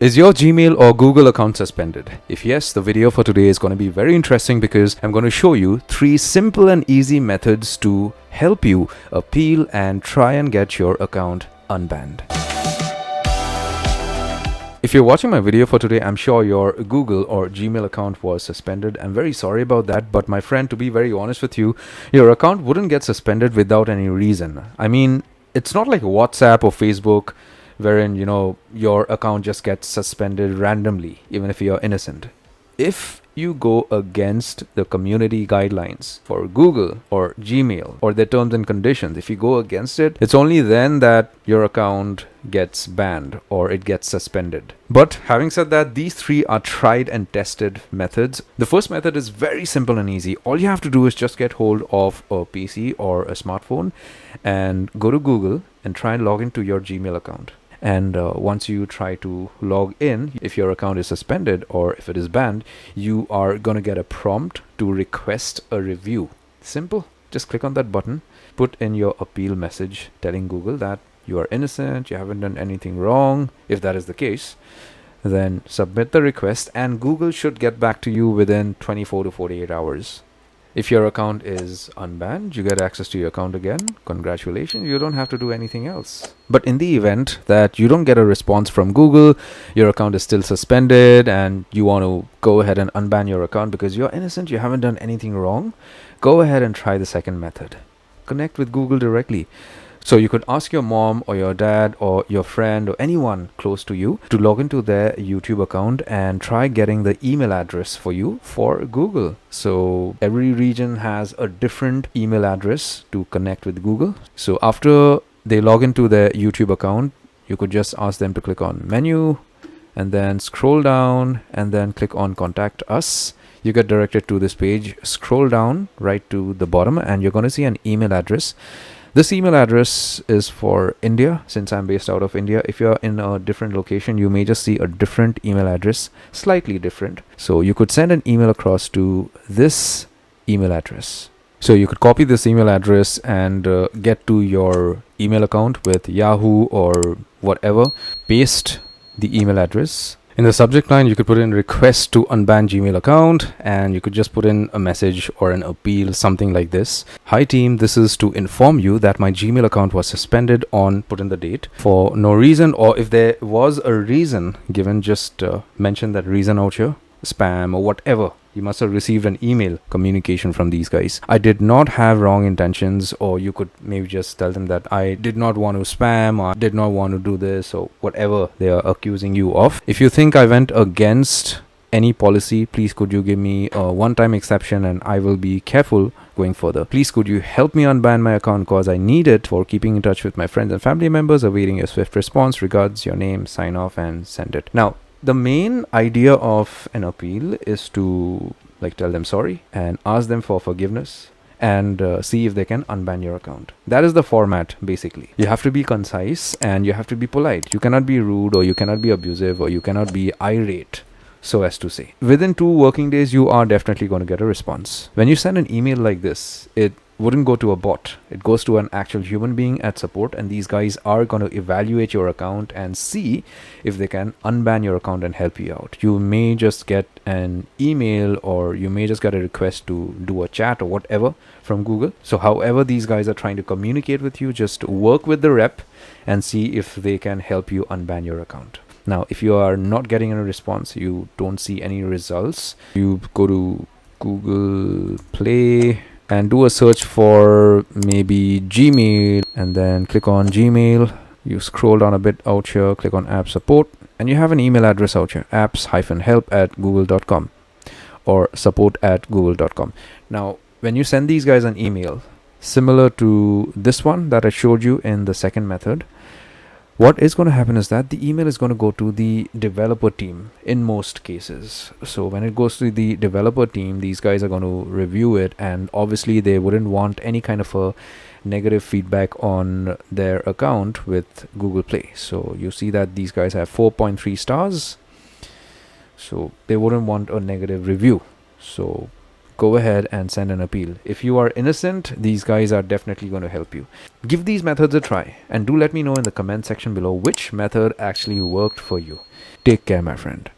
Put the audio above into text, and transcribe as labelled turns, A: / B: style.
A: Is your Gmail or Google account suspended? If yes, the video for today is going to be very interesting because I'm going to show you 3 simple and easy methods to help you appeal and try and get your account unbanned. If you're watching my video for today, I'm sure your Google or Gmail account was suspended. I'm very sorry about that, but my friend, to be very honest with you, your account wouldn't get suspended without any reason. I mean, it's not like WhatsApp or Facebook wherein, your account just gets suspended randomly, even if you're innocent. If you go against the community guidelines for Google or Gmail or their terms and conditions, if you go against it, it's only then that your account gets banned or it gets suspended. But having said that, these 3 are tried and tested methods. The first method is very simple and easy. All you have to do is just get hold of a PC or a smartphone and go to Google and try and log into your Gmail account. And once you try to log in, if your account is suspended or if it is banned, you are going to get a prompt to request a review. Simple. Just click on that button, put in your appeal message telling Google that you are innocent, you haven't done anything wrong. If that is the case, then submit the request and Google should get back to you within 24 to 48 hours. If your account is unbanned, you get access to your account again. Congratulations, you don't have to do anything else. But in the event that you don't get a response from Google, your account is still suspended and you want to go ahead and unban your account because you're innocent, you haven't done anything wrong, go ahead and try the second method. Connect with Google directly. So you could ask your mom or your dad or your friend or anyone close to you to log into their YouTube account and try getting the email address for you for Google. So every region has a different email address to connect with Google. So after they log into their YouTube account, you could just ask them to click on menu and then scroll down and then click on contact us. You get directed to this page. Scroll down right to the bottom and you're going to see an email address. This email address is for India, since I'm based out of India. If you're in a different location, you may just see a different email address, slightly different. So you could send an email across to this email address. So you could copy this email address and get to your email account with Yahoo or whatever. Paste the email address. In the subject line, you could put in request to unban Gmail account and you could just put in a message or an appeal, something like this. Hi team, this is to inform you that my Gmail account was suspended on, put in the date, for no reason, or if there was a reason given, just mention that reason out here, spam or whatever. You must have received an email communication from these guys. I did not have wrong intentions, or you could maybe just tell them that I did not want to spam or did not want to do this or whatever they are accusing you of. If you think I went against any policy, please could you give me a one-time exception and I will be careful going further. Please could you help me unban my account because I need it for keeping in touch with my friends and family members. Awaiting a swift response. Regards, your name. Sign off and send it. Now, the main idea of an appeal is to tell them sorry and ask them for forgiveness and see if they can unban your account. That is the format basically. You have to be concise and you have to be polite. You cannot be rude or you cannot be abusive or you cannot be irate, so as to say. Within 2 working days, you are definitely going to get a response. When you send an email like this, it wouldn't go to a bot. It goes to an actual human being at support, and these guys are going to evaluate your account and see if they can unban your account and help you out. You may just get an email or you may just get a request to do a chat or whatever from Google. So however these guys are trying to communicate with you, just work with the rep and see if they can help you unban your account. Now, if you are not getting any response, you don't see any results, you go to Google Play and do a search for maybe Gmail and then click on Gmail. You scroll down a bit out here, click on app support and you have an email address out here, apps-help@google.com or support@google.com. Now, when you send these guys an email similar to this one that I showed you in the second method, what is going to happen is that the email is going to go to the developer team in most cases. So when it goes to the developer team, these guys are going to review it and obviously they wouldn't want any kind of a negative feedback on their account with Google Play. So you see that these guys have 4.3 stars. So they wouldn't want a negative review. So go ahead and send an appeal. If you are innocent, these guys are definitely going to help you. Give these methods a try and do let me know in the comment section below which method actually worked for you. Take care, my friend.